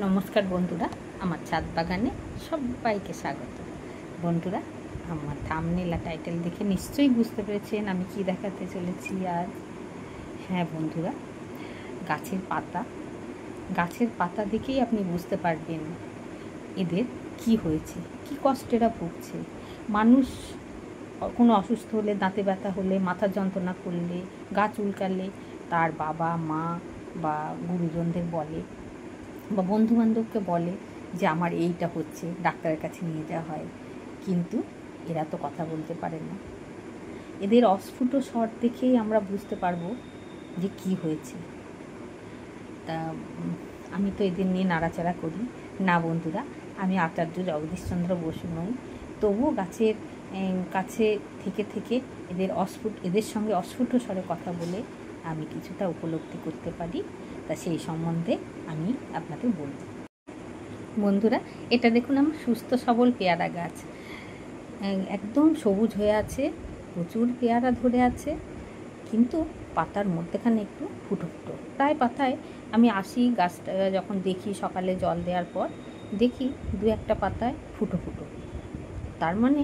নমস্কার বন্ধুরা, আমার ছাদ বাগানে সবাইকে স্বাগত। বন্ধুরা, আমার থাম্বনেল আর টাইটেল দেখে নিশ্চয়ই বুঝতে পেরেছেন আমি কি দেখাতে চলেছি আজ। হ্যাঁ বন্ধুরা, গাছের পাতা দেখেই আপনি বুঝতে পারবেন এদের কি হয়েছে, কি কষ্টেরা ভুগছে। মানুষ কোনো অসুস্থ হলে, দাঁতে ব্যথা হলে, মাথার যন্ত্রণা করলে, গা চুলকালে তার বাবা মা বা গুরুজনদের বলে বা বন্ধুবান্ধবকে বলে যে আমার এইটা হচ্ছে, ডাক্তারের কাছে নিয়ে যাওয়া হয়। কিন্তু এরা তো কথা বলতে পারে না। এদের অস্ফুট স্বর দেখেই আমরা বুঝতে পারবো যে কি হয়েছে। তা আমি তো এদের নিয়ে নাড়াচাড়া করি না বন্ধুরা। আমি আচার্য জগদীশচন্দ্র বসু নই, তবুও গাছের কাছে থেকে এদের সঙ্গে অস্ফুট স্বরে কথা বলে আমি কিছুটা উপলব্ধি করতে পারি। তা সেই সম্বন্ধে আমি আপনাদের বলব। বন্ধুরা, এটা দেখুন আমার সুস্থ সবল পেয়ারা গাছ, একদম সবুজ হয়ে আছে, প্রচুর পেয়ারা ধরে আছে, কিন্তু পাতার মধ্যেখানে একটু ফুটো ফুটো। প্রায় পাতায় আমি আসি, গাছটা যখন দেখি সকালে জল দেওয়ার পর দেখি দু একটা পাতায় ফুটো ফুটো। তার মানে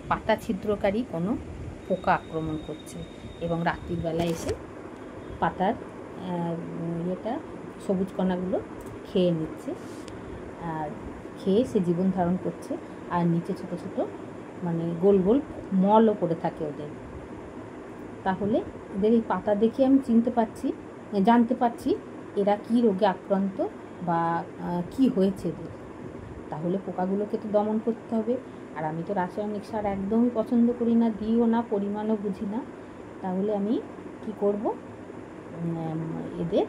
পাতা ছিদ্রকারী কোনো পোকা আক্রমণ করছে এবং রাত্রিবেলা এসে পাতার সবুজ কণাগুলো খেয়ে নিচ্ছে, আর খেয়ে সে জীবন ধারণ করছে। আর নিচে ছোট ছোট মানে গোল গোল মলও পড়ে থাকে ওদের। তাহলে এদের এই পাতা দেখে আমি জানতে পারছি এরা কী রোগে আক্রান্ত বা কি হয়েছে এদের। তাহলে পোকাগুলোকে তো দমন করতে হবে। আর আমি তো রাসায়নিক সার একদমই পছন্দ করি না, দিও না, পরিমাণও বুঝি না। তাহলে আমি কি করব, এদের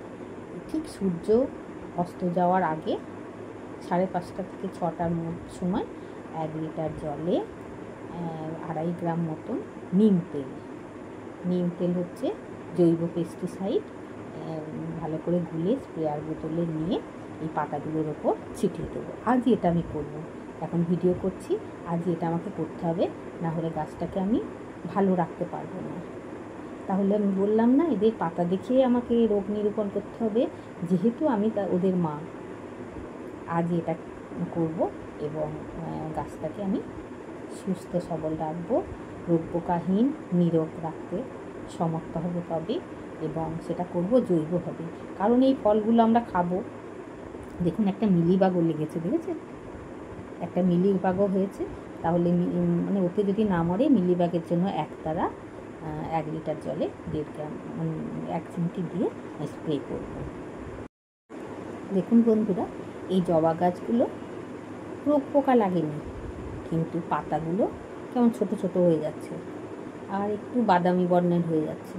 ঠিক সূর্য অস্ত যাওয়ার আগে 5:30 থেকে 6টার সময় 1 লিটার জলে 2.5 গ্রাম মতন নিম তেল হচ্ছে জৈব পেস্টিসাইড, ভালো করে গুলে স্প্রেয়ার বোতলে নিয়ে এই পাতাগুলোর ওপর ছিটিয়ে দেবো। আজই এটা আমি করব, এখন ভিডিও করছি, আজই এটা আমাকে করতে হবে, না হলে গাছটাকে আমি ভালো রাখতে পারবো না। তাহলে আমি বললাম না, এদের পাতা দেখে আমাকে রোগ নিরূপণ করতে হবে, যেহেতু আমি ওদের মা। আজ এটা করব এবং গাছটাকে আমি সুস্থ সবল রাখবো, রোগ পোকাহীন নীরোগ রাখতে সমর্থ হবে তবে, এবং সেটা করব জৈবভাবে। কারণ এই ফলগুলো আমরা খাবো। দেখুন একটা মিলিবাগও লেগেছে, দেখেছেন? একটা মিলিবাগও হয়েছে। তাহলে মানে ওতে যদি না মরে, মিলিবাগের জন্য একতারা 1 লিটার জলে 1.5 গ্রাম 1 চিমটি দিয়ে স্প্রে করব। দেখুন বন্ধুরা, এই জবা গাছগুলো রোগ পোকা লাগেনি, কিন্তু পাতাগুলো কেমন ছোট ছোট হয়ে যাচ্ছে আর একটু বাদামি বর্ণের হয়ে যাচ্ছে।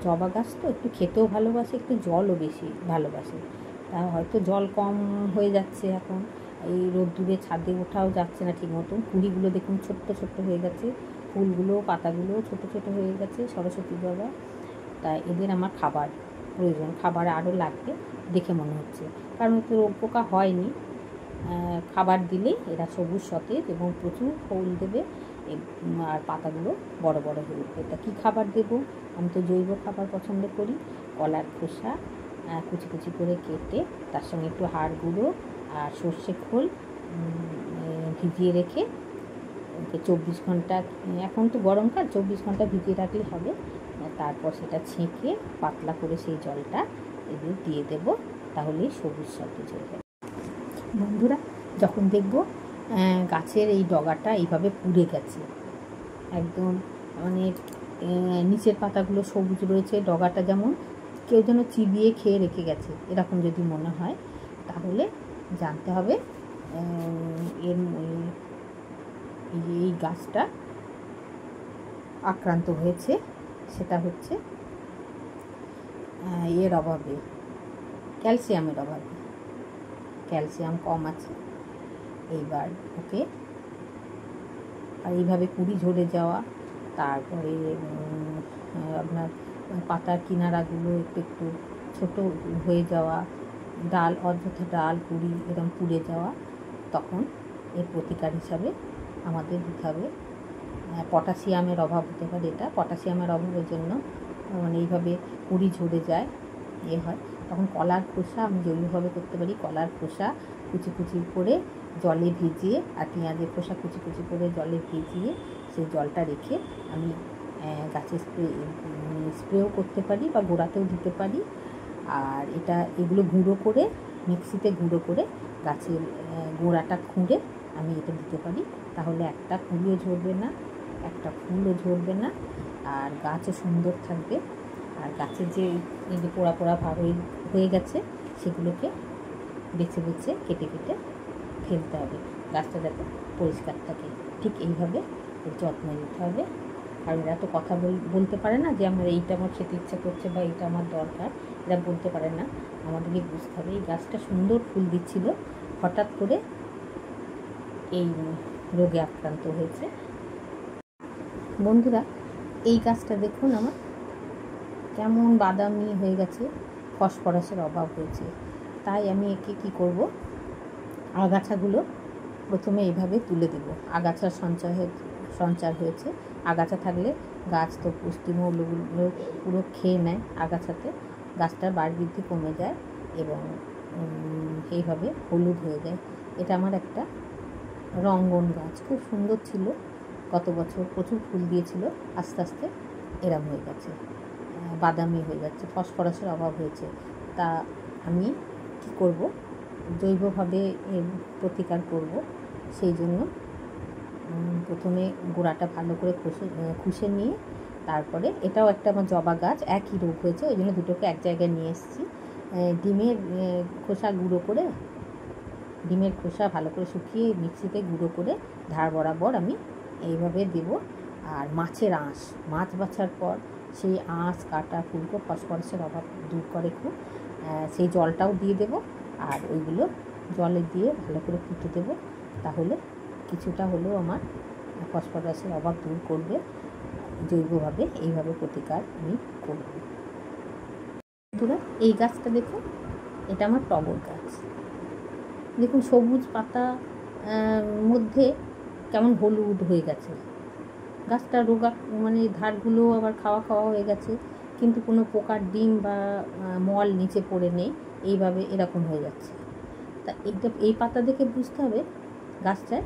জবা গাছ তো একটু খেতেও ভালোবাসে, একটু জলও বেশি ভালোবাসে। তা হয়তো জল কম হয়ে যাচ্ছে এখন, এই রোদ্দুরে ছাদে ওঠাও যাচ্ছে না ঠিক মতন। কুঁড়িগুলো দেখুন ছোট্ট ছোট্ট হয়ে গেছে, ফুলগুলো পাতাগুলো ছোট ছোট হয়ে গেছে, সরস্বতী জবা। তাই এদের আমার খাবার প্রয়োজন, খাবার আরও লাগবে দেখে মনে হচ্ছে, কারণ এতে রোগ পোকা হয়নি। খাবার দিলে এরা সবুজ সতেজ এবং প্রচুর ফুল দেবে, আর পাতাগুলো বড় বড় হয়ে উঠবে। তা কী খাবার দেব? আমি তো জৈব খাবার পছন্দ করি। কলার খোসা কুচি কুচি করে কেটে তার সঙ্গে একটু হাড় গুঁড়ো আর সর্ষে খোল ভিজিয়ে রেখে 24 ঘন্টা, এখন তো গরমকাল, 24 ঘন্টা ভিজিয়ে রাখলে হবে। তারপর সেটা ছেঁকে পাতলা করে সেই জলটা এদের দিয়ে দেব, তাহলেই সবুজ সতেজ হয়ে যাবে। বন্ধুরা, যখন দেখব গাছের এই ডগাটা এইভাবে পুড়ে গেছে, একদম মানে নিচের পাতাগুলো সবুজ রয়েছে, ডগাটা যেমন কেউ যেন চিবিয়ে খেয়ে রেখে গেছে, এরকম যদি মনে হয়, তাহলে জানতে হবে এই গাছটা আক্রান্ত হয়েছে। সেটা হচ্ছে এর অভাবে, ক্যালসিয়ামের অভাবে। ক্যালসিয়াম কম আছে। এইবার ওকে, আর এইভাবে কুঁড়ি ঝরে যাওয়া, তারপরে আপনার পাতার কিনারাগুলো একটু একটু ছোটো হয়ে যাওয়া, অযথা ডাল কুঁড়ি এরকম পুড়ে যাওয়া, তখন এর প্রতিকার হিসাবে আমাদের দিতে হবে পটাশিয়ামের অভাব হতে পারে। এটা পটাশিয়ামের অভাবের জন্য মানে এইভাবে কুঁড়ি ঝরে যায়, হয় তখন কলার খোসা আমি জৈবভাবে করতে পারি। কলার খোসা কুচি কুচি করে জলে ভিজিয়ে, আর পেঁয়াজের খোসা কুচি কুচি করে জলে ভিজিয়ে সেই জলটা রেখে আমি গাছে স্প্রেও করতে পারি বা গোড়াতেও দিতে পারি। আর এগুলো গুঁড়ো করে মিক্সিতে গুঁড়ো করে গাছের গোড়াটা খুঁড়ে আমি এটা দিতে পারি। তাহলে একটা কুঁড়িও ঝরবে না, একটা ফুলও ঝরবে না, আর গাছও সুন্দর থাকবে। আর গাছের যে এই যে পোড়া পোড়া ভাব হয়ে গেছে সেগুলোকে বেছে বেছে কেটে কেটে ফেলতে হবে, গাছটা যাতে পরিষ্কার থাকে। ঠিক এইভাবে এর যত্ন নিতে হবে। আর এরা তো কথা বলতে পারে না যে আমার এইটা আমার খেতে ইচ্ছা করছে বা এইটা আমার দরকার, এরা বলতে পারে না। আমাদেরকে বুঝতে হবে। এই গাছটা সুন্দর ফুল দিচ্ছিল, হঠাৎ করে এই রোগে আক্রান্ত হয়েছে। বন্ধুরা, এই গাছটা দেখুন আমার কেমন বাদামি হয়ে গেছে, ফসফরাসের অভাব হয়েছে। তাই আমি একে কী করব, আগাছাগুলো প্রথমে এইভাবে তুলে দেব। আগাছার সঞ্চার হয়েছে। আগাছা থাকলে গাছ তো পুষ্টিমূল্যগুলো পুরো খেয়ে নেয়। আগাছাতে গাছটার বাড় বৃদ্ধি কমে যায় এবং এইভাবে হলুদ হয়ে যায়। এটা আমার একটা রঙ্গন গাছ, খুব সুন্দর ছিল। গত বছর প্রচুর ফুল দিয়েছিল, আস্তে আস্তে এরম হয়ে গেছে, বাদামি হয়ে যাচ্ছে, ফসফরাসের অভাব হয়েছে। তা আমি কী করব, জৈবভাবে এর প্রতিকার করব। সেই জন্য প্রথমে গোড়াটা ভালো করে খুশে নিয়ে, তারপরে এটাও একটা আমার জবা গাছ, একই রোগ হয়েছে, ওই জন্য দুটোকে এক জায়গায় নিয়ে এসেছি। ডিমের খোসা গুঁড়ো করে, ডিমের খোসা ভালো করে শুকিয়ে মিক্সিতে গুঁড়ো করে ধার বরাবর আমি এইভাবে দেব। আর মাছের আঁশ, মাছ বাছার পর সেই আঁশ, কাটা, ফুলকো ফসফরাসের অভাব দূর করে খুব, সেই জলটাও দিয়ে দেব। আর ওইগুলো জলে দিয়ে ভালো করে ফুটে দেব, তাহলে কিছুটা হলেও আমার ফসফরাসের অভাব দূর করবে। জৈবভাবে এইভাবে প্রতিকার আমি করব। বন্ধুরা, এই গাছটা দেখুন, এটা আমার টগর গাছ। দেখুন সবুজ পাতা মধ্যে কেমন হলুদ হয়ে গেছে। গাছটা রোগা, মানে ধারগুলো আবার খাওয়া হয়ে গেছে, কিন্তু কোনো পোকার ডিম বা মল নিচে পড়ে নেই, এইভাবে এরকম হয়ে যাচ্ছে। তা এই পাতা দেখে বুঝতে হবে গাছটায়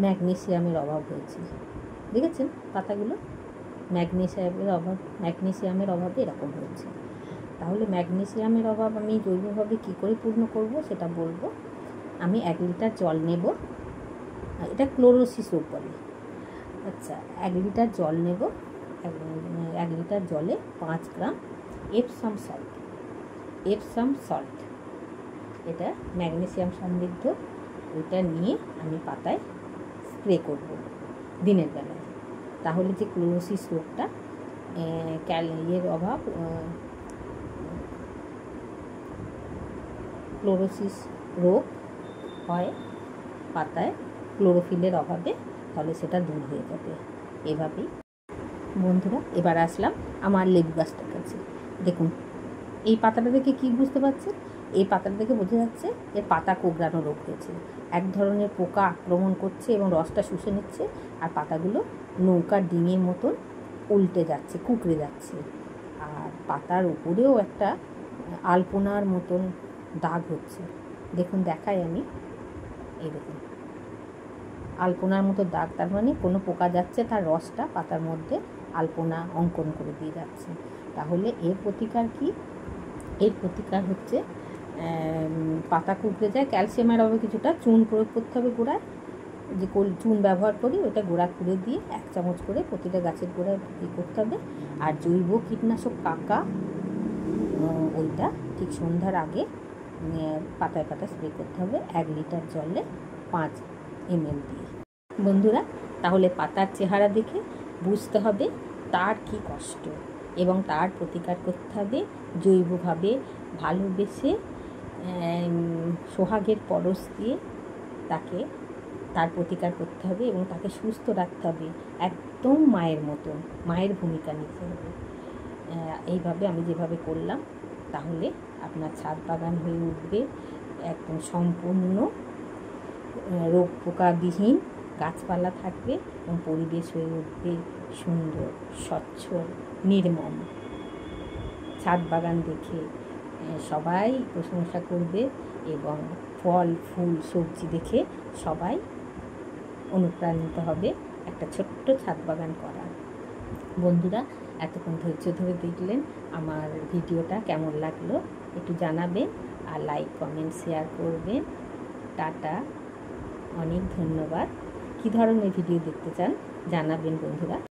ম্যাগনেসিয়ামের অভাব হয়েছে। দেখেছেন পাতাগুলো, ম্যাগনেসিয়ামের অভাবে এরকম হয়েছে। তাহলে ম্যাগনেসিয়ামের অভাব আমি জৈবভাবে কী করে পূর্ণ করব সেটা বলবো। আমি 1 লিটার জল নেব, এটা ক্লোরোসিস রোগ বলে। আচ্ছা, 1 লিটার জল নেব। 1 লিটার জলে 5 গ্রাম এপসাম সল্ট, এটা ম্যাগনেসিয়াম সমৃদ্ধ, ওইটা নিয়ে আমি পাতায় স্প্রে করব দিনের বেলায়। তাহলে যে ক্লোরোসিস রোগটা, ক্লোরোসিস রোগ হয় পাতায় ক্লোরোফিলের অভাবে, তাহলে সেটা দূর হয়ে যাবে। এভাবেই বন্ধুরা, এবার আসলাম আমার লেবু গাছটার কাছে। দেখুন এই পাতাটা দেখে কী বুঝতে পারছেন? এই পাতাটা দেখে বোঝা যাচ্ছে এর পাতা কোঁকড়ানো রোগ হয়েছে। এক ধরনের পোকা আক্রমণ করছে এবং রসটা শুষে নিচ্ছে, আর পাতাগুলো নৌকার ডিঙের মতন উল্টে যাচ্ছে, কুঁকড়ে যাচ্ছে। আর পাতার উপরেও একটা আলপনার মতন দাগ হচ্ছে। দেখুন দেখাই আমি, এই দেখুন আলপনার মতো দাগ, তার মানে কোনো পোকা যাচ্ছে, তার রসটা পাতার মধ্যে আলপনা অঙ্কন করে দিয়ে যাচ্ছে। তাহলে এর প্রতিকার কি? এর প্রতিকার হচ্ছে পাতা কুঁকড়ে যায়, ক্যালসিয়ামের অভাবে কিছুটা চুন প্রয়োগ করতে হবে গোড়ায়, যে চুন ব্যবহার করি ওটা গোড়া খুঁড়ে দিয়ে 1 চামচ করে প্রতিটা গাছের গোড়ায় করতে হবে। আর জৈব কীটনাশক কাকা, ওইটা ঠিক সন্ধ্যার আগে পাতায় পাতায় স্প্রে করতে হবে 1 লিটার জলে 5 ml দিয়ে। বন্ধুরা, তাহলে পাতার চেহারা দেখে বুঝতে হবে তার কি কষ্ট, এবং তার প্রতিকার করতে হবে জৈবভাবে, ভালোবেসে সোহাগের পরশ দিয়ে তার প্রতিকার করতে হবে এবং তাকে সুস্থ রাখতে হবে, একদম মায়ের মতন, মায়ের ভূমিকা নিতে হবে। এইভাবে আমি যেভাবে করলাম, তাহলে আপনার ছাদ বাগান হয়ে উঠবে একদম সম্পূর্ণ রোগ পোকাবিহীন, গাছপালা থাকবে এবং পরিবেশ হয়ে উঠবে সুন্দর, স্বচ্ছ, নির্মম। ছাদ বাগান দেখে সবাই প্রশংসা করবে এবং ফল ফুল সবজি দেখে সবাই অনুপ্রাণিত হবে একটা ছোট্ট ছাদ বাগান করার। বন্ধুরা, এতক্ষণ ধৈর্য ধরে দেখলেন, আমার ভিডিওটা কেমন লাগলো একটু জানাবেন, আর লাইক কমেন্ট শেয়ার করবেন। টাটা, অনেক ধন্যবাদ। কী ধরনের ভিডিও দেখতে চান জানাবেন বন্ধুরা।